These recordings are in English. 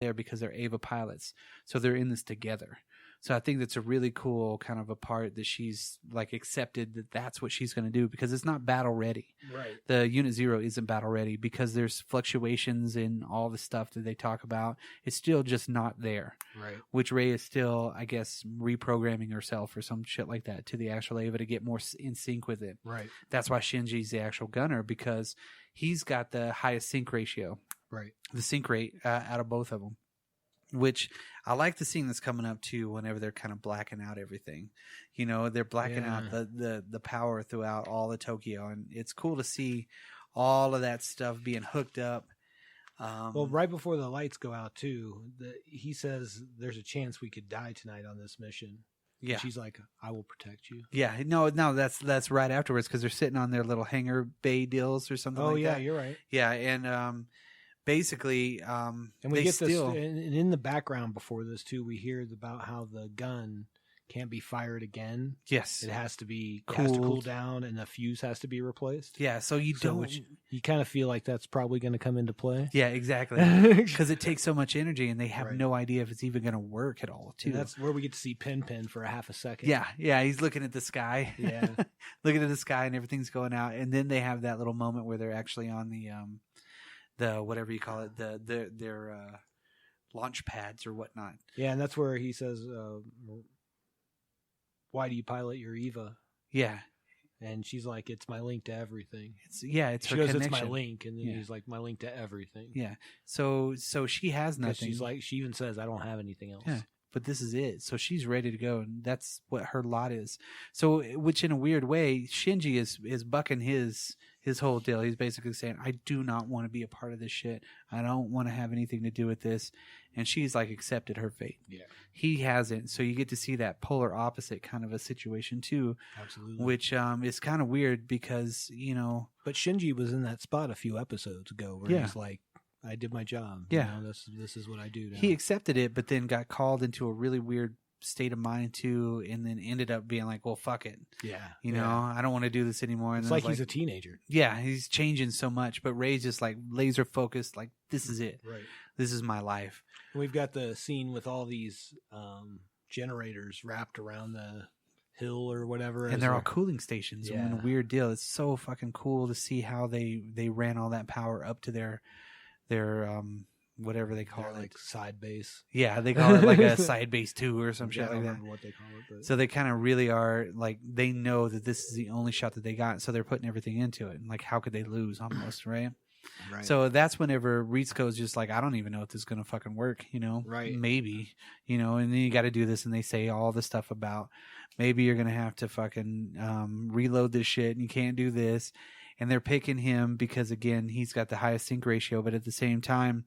there because they're Eva pilots. So they're in this together. So I think that's a really cool kind of a part that she's like accepted that that's what she's going to do because it's not battle ready. Right. The Unit Zero isn't battle ready because there's fluctuations in all the stuff that they talk about. It's still just not there. Right. Which Rei is still, I guess, reprogramming herself or some shit like that to the actual Eva to get more in sync with it. Right. That's why Shinji's the actual gunner because he's got the highest sync ratio. Right. The sync rate out of both of them. Which I like the scene that's coming up too whenever they're kind of blacking out everything. You know, they're blacking out the power throughout all of Tokyo. And it's cool to see all of that stuff being hooked up. Well, right before the lights go out too, he says there's a chance we could die tonight on this mission. Yeah. And she's like, I will protect you. Yeah. No, that's right afterwards because they're sitting on their little hangar bay deals or something like that. Oh, yeah, you're right. Yeah. And basically, and we get this, and in the background before this too, we hear about how the gun can't be fired again. Yes, it has to be cool down, and the fuse has to be replaced. Yeah, so you kind of feel like that's probably going to come into play. Yeah, exactly, because it takes so much energy, and they have no idea if it's even going to work at all. Too. And that's where we get to see Pin for a half a second. Yeah, he's looking at the sky. Yeah, looking at the sky, and everything's going out, and then they have that little moment where they're actually on the whatever you call it, their launch pads or whatnot. Yeah, and that's where he says, "Why do you pilot your Eva?" Yeah, and she's like, "It's my link to everything." It's she her goes, connection. "It's my link," and then he's like, "My link to everything." Yeah. So she has nothing. She's like, she even says, "I don't have anything else." Yeah. But this is it. So she's ready to go, and that's what her lot is. So, which in a weird way, Shinji is bucking his whole deal. He's basically saying, I do not want to be a part of this shit. I don't want to have anything to do with this. And she's like accepted her fate. Yeah. He hasn't. So you get to see that polar opposite kind of a situation too. Absolutely. Which is kind of weird because, you know. But Shinji was in that spot a few episodes ago where he's like, I did my job. Yeah. You know, this is what I do now. He accepted it, but then got called into a really weird state of mind too, and then ended up being like, well, fuck it. Yeah. You know, I don't want to do this anymore. And it's like he's a teenager. Yeah, he's changing so much, but Rei's just like laser focused, like, this is it. Right. This is my life. And we've got the scene with all these generators wrapped around the hill or whatever. And they're all cooling stations. Yeah. And a weird deal. It's so fucking cool to see how they ran all that power up to their whatever they call it, like side base. Yeah, they call it like a side base 2 or some shit like that. I don't remember what they call it. But... So they kind of really are like, they know that this is the only shot that they got, so they're putting everything into it. And like, how could they lose? Almost, right? Right. So that's whenever Ritsuko's just like, I don't even know if this is gonna fucking work. You know, right? Maybe, you know, and then you got to do this, and they say all the stuff about maybe you're gonna have to fucking reload this shit, and you can't do this. And they're picking him because, again, he's got the highest sync ratio, but at the same time,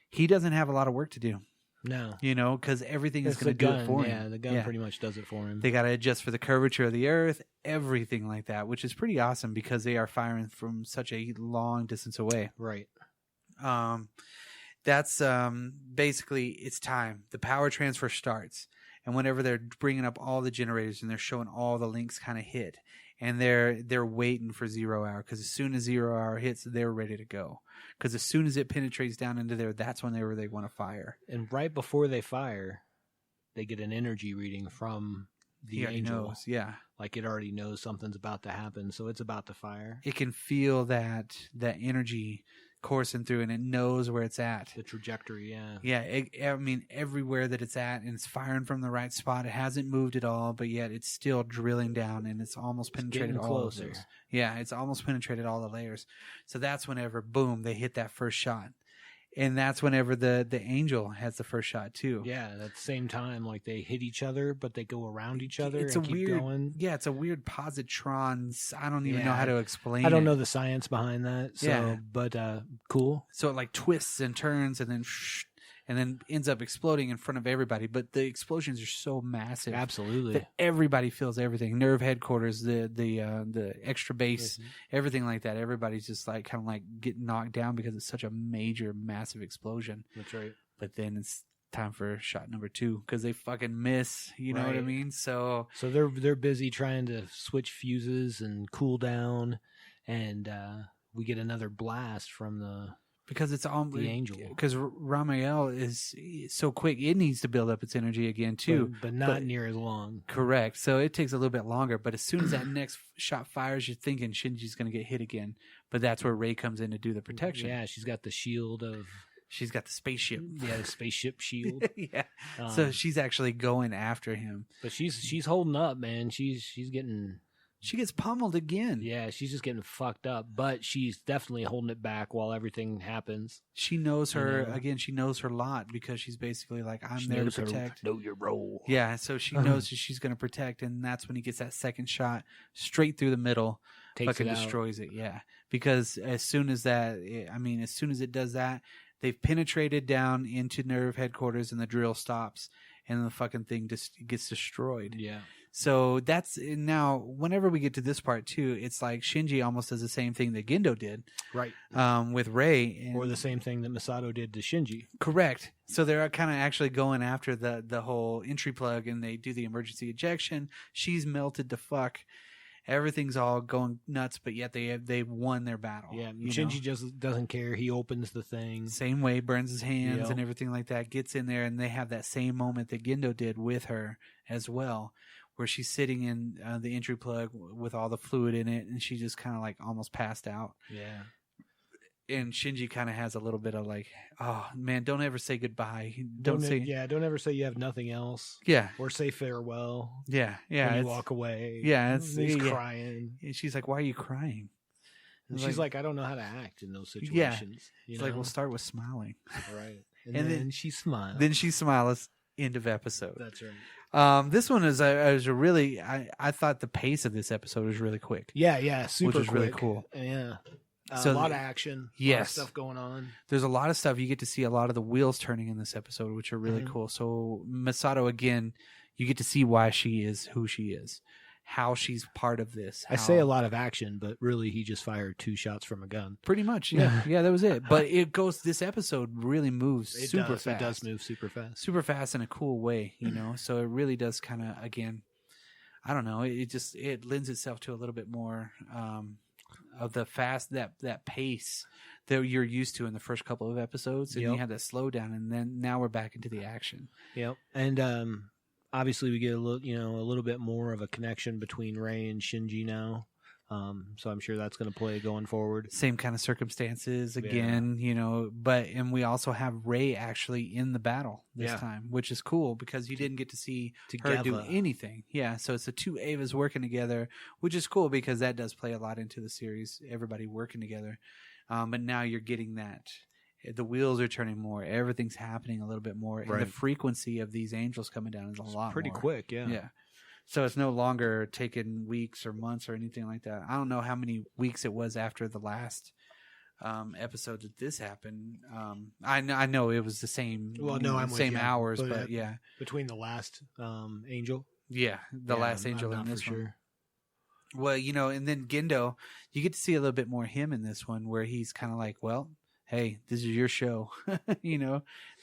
he doesn't have a lot of work to do. No. You know, because everything is going to do it for him. Yeah, the gun pretty much does it for him. They got to adjust for the curvature of the earth, everything like that, which is pretty awesome because they are firing from such a long distance away. Right. That's basically, it's time. The power transfer starts. And whenever they're bringing up all the generators and they're showing all the links kind of hit, and they're waiting for 0 hour, because as soon as 0 hour hits, they're ready to go. Because as soon as it penetrates down into there, that's whenever they want to fire. And right before they fire, they get an energy reading from the angel. Knows, yeah. Like it already knows something's about to happen, so it's about to fire. It can feel that energy coursing through, and it knows where it's at. The trajectory, yeah. Yeah, I mean, everywhere that it's at, and it's firing from the right spot. It hasn't moved at all, but yet it's still drilling down, and it's almost penetrated all of those. Yeah, it's almost penetrated all the layers. So that's whenever, boom, they hit that first shot. And that's whenever the angel has the first shot too. Yeah, at the same time, like they hit each other, but they go around each other it's and a keep weird, going. Yeah, it's a weird positron. I don't even know how to explain it. I don't know the science behind that. So, but cool. So it like twists and turns and then ends up exploding in front of everybody. But the explosions are so massive. Absolutely. That everybody feels everything. NERV headquarters, the extra base, everything like that. Everybody's just like kind of like getting knocked down because it's such a major, massive explosion. That's right. But then it's time for shot number 2 because they fucking miss. You know what I mean? So they're busy trying to switch fuses and cool down, and we get another blast from the Because it's all the angel. Because Ramiel is so quick, it needs to build up its energy again too, but not near as long. Correct. So it takes a little bit longer. But as soon as that next shot fires, you're thinking Shinji's going to get hit again. But that's where Rei comes in to do the protection. Yeah, she's got the shield of. She's got the spaceship. Yeah, the spaceship shield. Yeah. So she's actually going after him. But she's holding up, man. She's getting. She gets pummeled again. Yeah, she's just getting fucked up, but she's definitely holding it back while everything happens. She knows again, she knows her lot because she's basically like, I'm there to protect. Know your role. Yeah, so she knows that she's going to protect, and that's when he gets that second shot straight through the middle. Fucking destroys it, yeah. Because as soon as it does that, they've penetrated down into NERV headquarters and the drill stops, and the fucking thing just gets destroyed. Yeah. So that's now. Whenever we get to this part too, it's like Shinji almost does the same thing that Gendo did, right? With Rei, or the same thing that Misato did to Shinji. Correct. So they're kind of actually going after the whole entry plug, and they do the emergency ejection. She's melted to fuck. Everything's all going nuts, but yet they've won their battle. Yeah, Shinji just doesn't care. He opens the thing same way, burns his hands and everything like that. Gets in there, and they have that same moment that Gendo did with her as well, where she's sitting in the entry plug with all the fluid in it, and she just kind of like almost passed out. Yeah. And Shinji kind of has a little bit of like, oh man, don't ever say goodbye. Don't ever say you have nothing else. Yeah. Or say farewell. Yeah. When you walk away. Yeah. He's crying. And she's like, why are you crying? And she's like, I don't know how to act in those situations. Yeah. It's like, we'll start with smiling. Right. And then she smiles. Then she smiles. End of episode. That's right. This one is I thought the pace of this episode was really quick. Yeah, super which is quick. Really cool. Yeah. So a lot of action, a lot of stuff going on. There's a lot of stuff. You get to see a lot of the wheels turning in this episode, which are really cool. So Misato, again, you get to see why she is who she is, how she's part of this. I say a lot of action, but really he just fired 2 shots from a gun. Pretty much, yeah. Yeah, that was it. But this episode really moves super fast. It does move super fast. Super fast in a cool way, So it really does kind of, again, I don't know, it lends itself to a little bit more of the fast that pace that you're used to in the first couple of episodes, and you have that slowdown, and then now we're back into the action. Yep. And obviously we get a little bit more of a connection between Rei and Shinji now. So I'm sure that's going to play going forward. Same kind of circumstances again, and we also have Rei actually in the battle this time, which is cool because you didn't get to see her do anything. Yeah, so it's the 2 Avas working together, which is cool because that does play a lot into the series, everybody working together. But now you're getting that. The wheels are turning more. Everything's happening a little bit more. And the frequency of these angels coming down is a lot pretty more. Quick, yeah. Yeah. So it's no longer taking weeks or months or anything like that. I don't know how many weeks it was after the last episode that this happened. I know it was the same. Well, no, I'm same hours, but yeah, between the last angel. Yeah, the last angel in this one. Well, and then Gendo, you get to see a little bit more him in this one, where he's kind of like, well, hey, this is your show,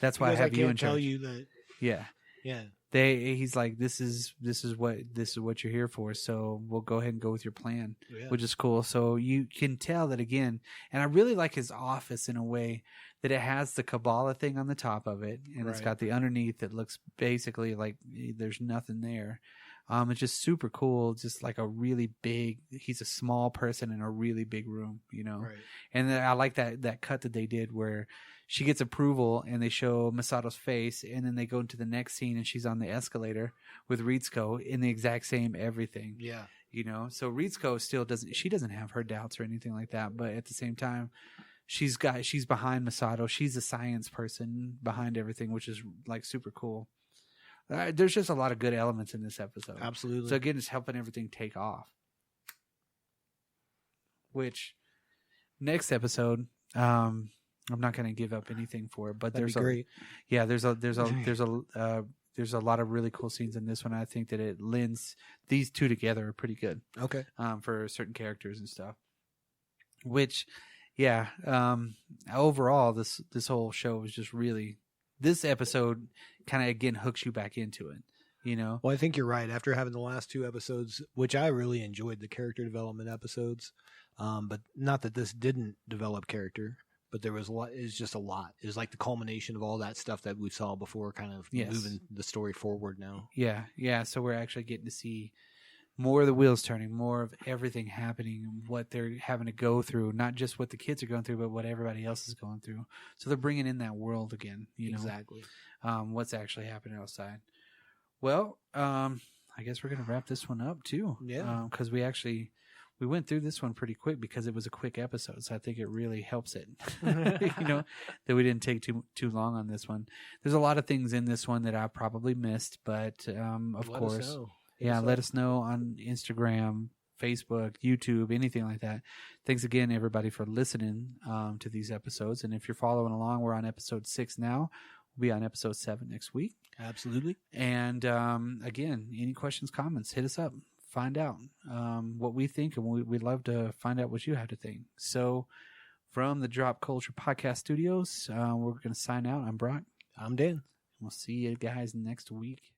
That's why I have you in charge. Tell you that. Yeah. Yeah. He's like, this is what you're here for, so we'll go ahead and go with your plan, which is cool. So you can tell that again, and I really like his office in a way that it has the Kabbalah thing on the top of it, and it's got the underneath that looks basically like there's nothing there. It's just super cool. Just like a really big, he's a small person in a really big room, Right. And then I like that cut that they did where she gets approval and they show Misato's face, and then they go into the next scene and she's on the escalator with Ritsuko in the exact same everything. Yeah. So Ritsuko still doesn't have her doubts or anything like that, but at the same time, she's behind Misato. She's a science person behind everything, which is like super cool. There's just a lot of good elements in this episode. Absolutely. So again, it's helping everything take off. Which next episode, I'm not going to give up anything for it, but there's great. Yeah, there's a lot of really cool scenes in this one. I think that it lends these two together are pretty good. Okay. For certain characters and stuff. Which, yeah, overall this whole show was just really. This episode kind of again hooks you back into it, Well, I think you're right. After having the last 2 episodes, which I really enjoyed the character development episodes, but not that this didn't develop character. but there was a lot. It's just a lot. It was like the culmination of all that stuff that we saw before, kind of moving the story forward now. Yeah. So we're actually getting to see more of the wheels turning, more of everything happening, what they're having to go through, not just what the kids are going through, but what everybody else is going through. So they're bringing in that world again, Exactly. What's actually happening outside. Well, I guess we're going to wrap this one up too. Yeah. Because we went through this one pretty quick because it was a quick episode. So I think it really helps it, that we didn't take too long on this one. There's a lot of things in this one that I probably missed, but of course. Let us know on Instagram, Facebook, YouTube, anything like that. Thanks again, everybody, for listening to these episodes. And if you're following along, we're on episode 6 now. We'll be on episode 7 next week. Absolutely. And again, any questions, comments, hit us up. Find out what we think, and we'd love to find out what you have to think. So from the Drop Culture Podcast Studios, we're going to sign out. I'm Brock. I'm Dan. We'll see you guys next week.